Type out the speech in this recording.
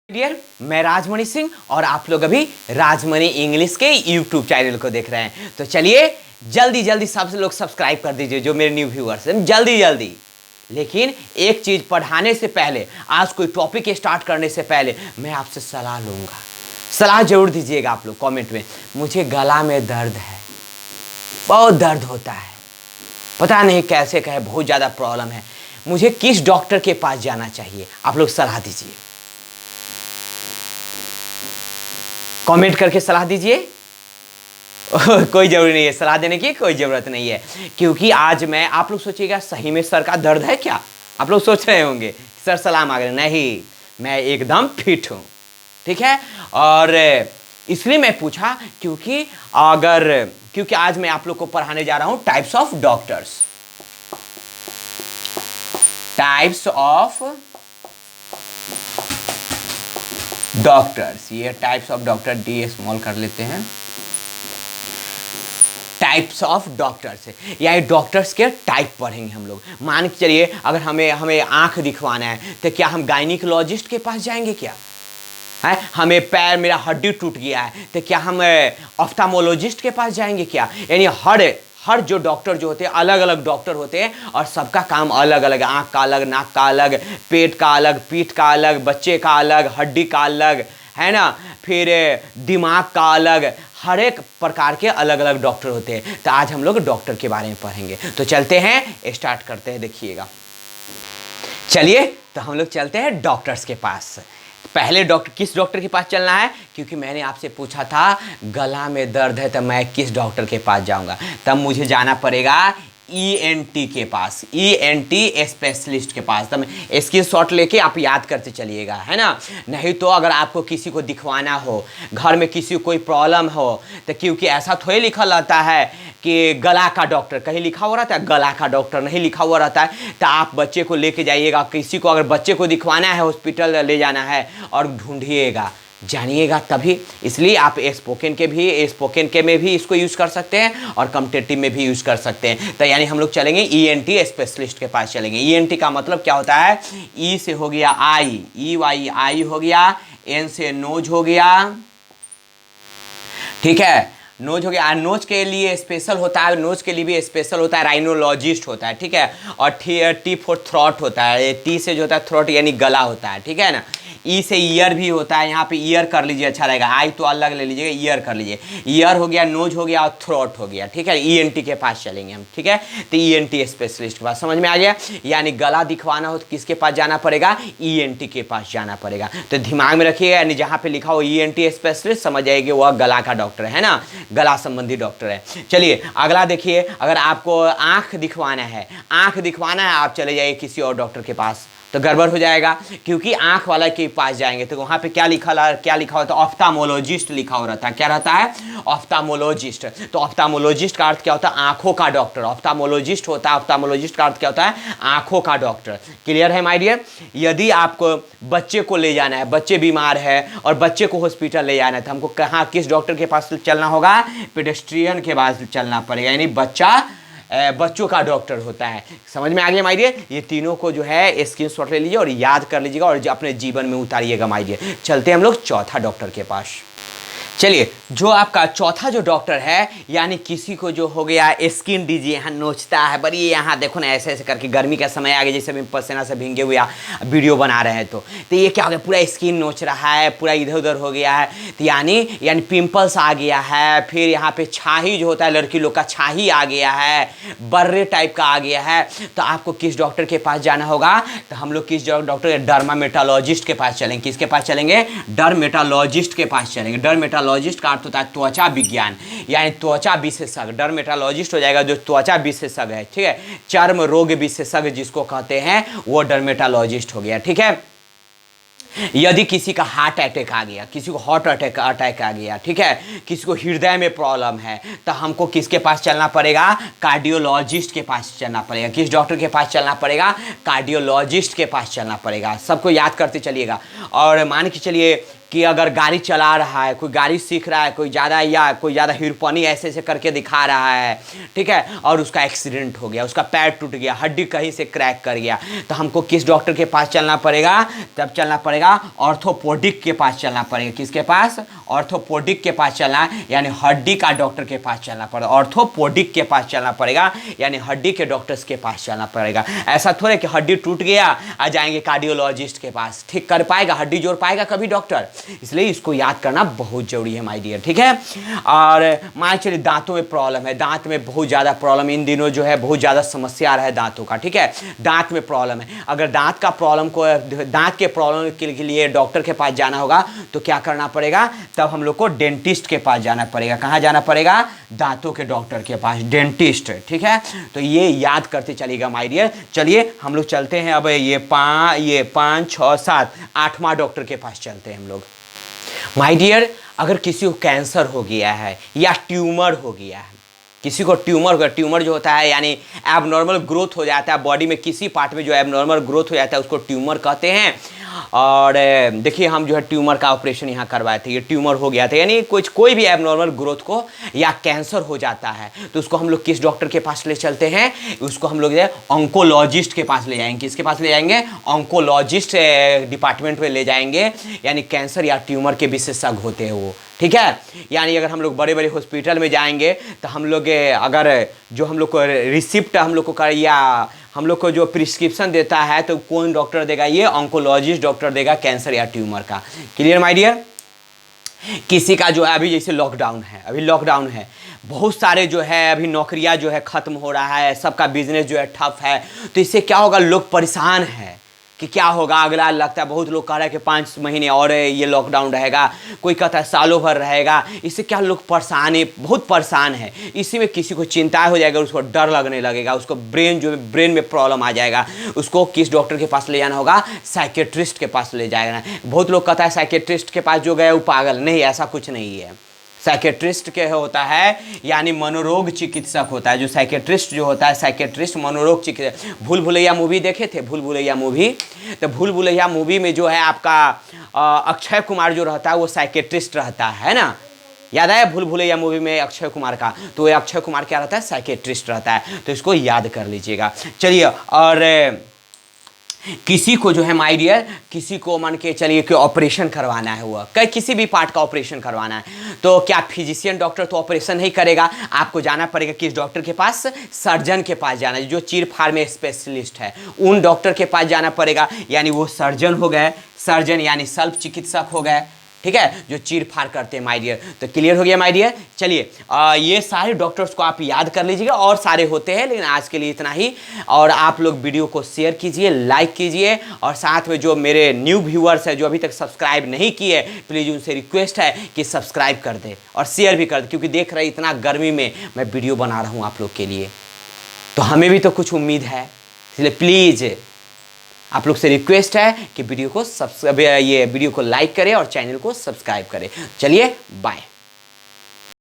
Dear, मैं राजमणि सिंह और आप लोग अभी राजमणि इंग्लिश के यूट्यूब चैनल को देख रहे हैं। तो चलिए जल्दी जल्दी सब लोग सब्सक्राइब कर दीजिए जो मेरे न्यू व्यूअर्स हैं, जल्दी जल्दी। लेकिन एक चीज पढ़ाने से पहले, आज कोई टॉपिक स्टार्ट करने से पहले मैं आपसे सलाह लूंगा। सलाह जरूर दीजिएगा आप लोग कमेंट में। मुझे गला में दर्द है, बहुत दर्द होता है, पता नहीं कैसे कहे, बहुत ज़्यादा प्रॉब्लम है। मुझे किस डॉक्टर के पास जाना चाहिए, आप लोग सलाह दीजिए। कमेंट करके सलाह दीजिए। कोई जरूरी नहीं है सलाह देने की, कोई जरूरत नहीं है, क्योंकि आज मैं, आप लोग सोचिएगा सही में सर का दर्द है क्या? आप लोग सोच रहे होंगे सर सलाह मांग रहे, नहीं, मैं एकदम फिट हूं, ठीक है। और इसलिए मैं पूछा क्योंकि आज मैं आप लोग को पढ़ाने जा रहा हूं types of doctors. Types of doctors, ये types of doctor D small कर लेते हैं। टाइप्स ऑफ डॉक्टर्स, यानी डॉक्टर्स के टाइप पढ़ेंगे हम लोग। मान के चलिए अगर हमें आंख दिखवाना है तो क्या हम गायनिकोलॉजिस्ट के पास जाएंगे क्या? है, हमें पैर, मेरा हड्डी टूट गया है तो क्या हम ऑफ्थाल्मोलॉजिस्ट के पास जाएंगे क्या? यानी हर जो डॉक्टर जो होते हैं, अलग अलग डॉक्टर होते हैं और सबका काम अलग अलग। आँख का अलग, नाक का अलग, पेट का अलग, पीठ का अलग, बच्चे का अलग, हड्डी का अलग, है ना, फिर दिमाग का अलग। हर एक प्रकार के अलग अलग डॉक्टर होते हैं। तो आज हम लोग डॉक्टर के बारे में पढ़ेंगे। तो चलते हैं, स्टार्ट करते हैं, देखिएगा। चलिए तो हम लोग चलते हैं डॉक्टर्स के पास। पहले किस डॉक्टर के पास चलना है? क्योंकि मैंने आपसे पूछा था गला में दर्द है तो मैं किस डॉक्टर के पास जाऊंगा, तब मुझे जाना पड़ेगा ENT के पास, ENT स्पेशलिस्ट के पास। तब इसकी शॉट लेके आप याद करते चलिएगा, है ना। नहीं तो अगर आपको किसी को दिखवाना हो, घर में किसी को कोई प्रॉब्लम हो, तो क्योंकि ऐसा थोड़ी लिखा रहता है कि गला का डॉक्टर, कहीं लिखा हुआ रहता है गला का डॉक्टर, नहीं लिखा हुआ रहता है। तो आप बच्चे को लेके जाइएगा, किसी को अगर बच्चे को दिखवाना है, हॉस्पिटल ले जाना है, और ढूंढिएगा, जानिएगा तभी। इसलिए आप स्पोकन के में भी इसको यूज़ कर सकते हैं और कॉम्पिटिटिव में भी यूज़ कर सकते हैं। तो यानी हम लोग चलेंगे ENT स्पेशलिस्ट के पास चलेंगे। ENT का मतलब क्या होता है? E से हो गया आई, EY हो गया, N से नोज हो गया, ठीक है, नोज हो गया। नोज के लिए स्पेशल होता है, नोज के लिए भी स्पेशल होता है, राइनोलॉजिस्ट होता है, ठीक है। और T फॉर थ्रोट होता है, T से जो होता है थ्रोट यानी गला होता है, ठीक है ना। ई से ईयर भी होता है, यहाँ पे ईयर कर लीजिए, अच्छा रहेगा। आई तो अलग ले लीजिएगा, ईयर कर लीजिए। ईयर हो गया, नोज हो गया और थ्रोट हो गया, ठीक है। ENT के पास चलेंगे हम, ठीक है। तो ENT स्पेशलिस्ट के पास, समझ में आ गया। यानी गला दिखवाना हो तो किसके पास जाना पड़ेगा? ENT के पास जाना पड़ेगा। तो दिमाग में रखिएगा, यानी जहाँ पे लिखा हो ENT स्पेशलिस्ट, समझ जाइए वह गला का डॉक्टर है ना, गला संबंधी डॉक्टर है। चलिए अगला देखिए, अगर आपको आँख दिखवाना है, आप चले जाइए किसी और डॉक्टर के पास, तो गड़बड़ हो जाएगा, क्योंकि आंख वाला के पास जाएंगे तो वहां पे क्या लिखा होता है? ऑफ्थाल्मोलॉजिस्ट लिखा हो रहता है। क्या रहता है? ऑफ्थाल्मोलॉजिस्ट। तो ऑफ्थाल्मोलॉजिस्ट का अर्थ क्या होता है? आंखों का डॉक्टर। ऑफ्थाल्मोलॉजिस्ट होता है, ऑफ्थाल्मोलॉजिस्ट का अर्थ क्या होता है? आंखों का डॉक्टर। क्लियर है माय डियर? यदि आपको बच्चे को ले जाना है, बच्चे बीमार है और बच्चे को हॉस्पिटल ले जाना है, तो हमको कहाँ, किस डॉक्टर के पास चलना होगा? पेडिस्ट्रियन के पास चलना पड़ेगा, यानी बच्चों का डॉक्टर होता है। समझ में आ गया माय डियर? ये तीनों को जो है स्क्रीनशॉट ले लीजिए और याद कर लीजिएगा और अपने जीवन में उतारिएगा माय डियर। चलते हैं हम लोग चौथा डॉक्टर के पास। चलिए, जो आपका चौथा जो डॉक्टर है, यानी किसी को जो हो गया स्किन डिजीज, यहाँ नोचता है बड़ी, यहाँ देखो ना ऐसे ऐसे करके, गर्मी का समय आ गया, जैसे पसीना से भींगे हुए वीडियो बना रहे हैं, तो ये क्या हो गया? पूरा स्किन नोच रहा है, पूरा इधर उधर हो गया है, तो यानी पिंपल्स आ गया है। फिर यहाँ पे छाही जो होता है, लड़की लोग का छाही आ गया है, बर्रे टाइप का आ गया है। तो आपको किस डॉक्टर के पास जाना होगा? तो हम लोग किस डॉक्टर? डर्मामेटोलॉजिस्ट के पास चलेंगे। किसके पास चलेंगे? डर्मेटोलॉजिस्ट के पास चलेंगे। डर्मेटोलॉजिस्ट का अर्थ होता है त्वचा विज्ञान, यानी त्वचा विशेषज्ञ। डर्मेटोलॉजिस्ट हो जाएगा जो त्वचा विशेषज्ञ है, ठीक है। चर्म रोग विशेषज्ञ जिसको कहते हैं, वो डर्मेटोलॉजिस्ट हो गया, ठीक है। यदि किसी का हार्ट अटैक आ गया, किसी को हार्ट अटैक आ गया, ठीक है, किसी को हृदय में प्रॉब्लम है, तो हमको किसके पास चलना पड़ेगा? कार्डियोलॉजिस्ट के पास चलना पड़ेगा। किस डॉक्टर के पास चलना पड़ेगा? कार्डियोलॉजिस्ट के पास चलना पड़ेगा। सबको याद करते चलिएगा। और मान के चलिए कि अगर गाड़ी चला रहा है, कोई गाड़ी सीख रहा है, कोई ज़्यादा हिरपनी ऐसे ऐसे करके दिखा रहा है, ठीक है, और उसका एक्सीडेंट हो गया, उसका पैर टूट गया, हड्डी कहीं से क्रैक कर गया, तो हमको किस डॉक्टर के पास चलना पड़ेगा? तब चलना पड़ेगा ऑर्थोपोडिक के पास चलना पड़ेगा। किसके पास? ऑर्थोपोडिक के पास चलना, यानी हड्डी का डॉक्टर के पास चलना पड़ेगा। ऑर्थोपोडिक के पास चलना पड़ेगा, यानी हड्डी के डॉक्टर्स के पास चलना पड़ेगा। ऐसा थोड़े कि हड्डी टूट गया आ जाएंगे कार्डियोलॉजिस्ट के पास, ठीक कर पाएगा? हड्डी जोड़ पाएगा कभी डॉक्टर? इसलिए इसको याद करना बहुत जरूरी है माय डियर, ठीक है। और मान चलिए दांतों में प्रॉब्लम है, दांत में बहुत ज़्यादा प्रॉब्लम इन दिनों जो है, बहुत ज़्यादा समस्या आ रहा है दांतों का, ठीक है। दांत में प्रॉब्लम है, अगर दांत के प्रॉब्लम के लिए डॉक्टर के पास जाना होगा तो क्या करना पड़ेगा? तब हम लोग को डेंटिस्ट के पास जाना पड़ेगा। कहाँ जाना पड़ेगा? दांतों के डॉक्टर के पास, डेंटिस्ट, ठीक है। तो ये याद करते चलिएगा माय डियर। चलिए हम लोग चलते हैं अब ये 5, 6, 7, 8वां डॉक्टर के पास चलते हैं हम लोग। माय डियर, अगर किसी को कैंसर हो गया है या ट्यूमर हो गया है, किसी को ट्यूमर हो गया, ट्यूमर जो होता है यानी एबनॉर्मल ग्रोथ हो जाता है बॉडी में, किसी पार्ट में जो एबनॉर्मल ग्रोथ हो जाता है उसको ट्यूमर कहते हैं। और देखिए हम जो है ट्यूमर का ऑपरेशन यहाँ करवाए थे, ये ट्यूमर हो गया था, यानी कोई भी एबनॉर्मल ग्रोथ को या कैंसर हो जाता है तो उसको हम लोग किस डॉक्टर के पास ले चलते हैं? उसको हम लोग ऑन्कोलॉजिस्ट के पास ले जाएंगे। किसके पास ले जाएंगे? ऑन्कोलॉजिस्ट डिपार्टमेंट में ले जाएंगे, यानी कैंसर या ट्यूमर के विशेषज्ञ होते हैं वो, ठीक है। यानी अगर हम लोग बड़े बड़े हॉस्पिटल में जाएंगे तो हम लोग अगर जो हम लोग को रिसिप्ट हम लोग को कर या हम लोग को जो प्रिस्क्रिप्शन देता है तो कौन डॉक्टर देगा? ये ऑन्कोलॉजिस्ट डॉक्टर देगा कैंसर या ट्यूमर का। Clear my dear? किसी का जो है अभी जैसे लॉकडाउन है, अभी लॉकडाउन है, बहुत सारे जो है अभी नौकरियां जो है ख़त्म हो रहा है, सबका बिजनेस जो है ठप है, तो इससे क्या होगा? लोग परेशान हैं कि क्या होगा अगला। लगता है बहुत लोग कह रहे हैं कि 5 महीने और ये लॉकडाउन रहेगा, कोई कहता है सालों भर रहेगा। इससे क्या लोग बहुत परेशान है। इसी में किसी को चिंता हो जाएगा, उसको डर लगने लगेगा, उसको ब्रेन में प्रॉब्लम आ जाएगा, उसको किस डॉक्टर के पास ले जाना होगा? साइकेट्रिस्ट के पास ले जाएगा। बहुत लोग कहता है साइकेट्रिस्ट के पास जो गए वो पागल। नहीं, ऐसा कुछ नहीं है। साइकेट्रिस्ट के होता है यानी मनोरोग चिकित्सक होता है। जो साइकेट्रिस्ट जो होता है, साइकेट्रिस्ट मनोरोग चिकित्सक। भूल भुलैया मूवी देखे थे? भूल भुलैया मूवी, तो भूल भुलैया मूवी में जो है आपका अक्षय कुमार जो रहता है वो साइकेट्रिस्ट रहता है ना। याद आया भूल भुलैया मूवी में अक्षय कुमार का? तो ये अक्षय कुमार क्या रहता है? साइकेट्रिस्ट रहता है। तो इसको याद कर लीजिएगा। चलिए, और किसी को जो है माय डियर, किसी को मान के चलिए कि ऑपरेशन करवाना है, हुआ किसी भी पार्ट का ऑपरेशन करवाना है, तो क्या फिजिशियन डॉक्टर तो ऑपरेशन नहीं करेगा? आपको जाना पड़ेगा किस डॉक्टर के पास? सर्जन के पास जाना है, जो चीर फाड़ में स्पेशलिस्ट है उन डॉक्टर के पास जाना पड़ेगा। यानी वो सर्जन हो गए, सर्जन यानी शल्य चिकित्सक हो गए, ठीक है, जो चीर फाड़ करते हैं माय डियर। तो क्लियर हो गया माय डियर? चलिए ये सारे डॉक्टर्स को आप याद कर लीजिएगा, और सारे होते हैं लेकिन आज के लिए इतना ही। और आप लोग वीडियो को शेयर कीजिए, लाइक कीजिए, और साथ में जो मेरे न्यू व्यूअर्स हैं जो अभी तक सब्सक्राइब नहीं किए, प्लीज़ उनसे रिक्वेस्ट है कि सब्सक्राइब कर दे और शेयर भी कर दे, क्योंकि देख रहे इतना गर्मी में मैं वीडियो बना रहा हूँ आप लोग के लिए, तो हमें भी तो कुछ उम्मीद है। इसलिए प्लीज़ आप लोग से रिक्वेस्ट है कि वीडियो को लाइक करें और चैनल को सब्सक्राइब करें। चलिए बाय।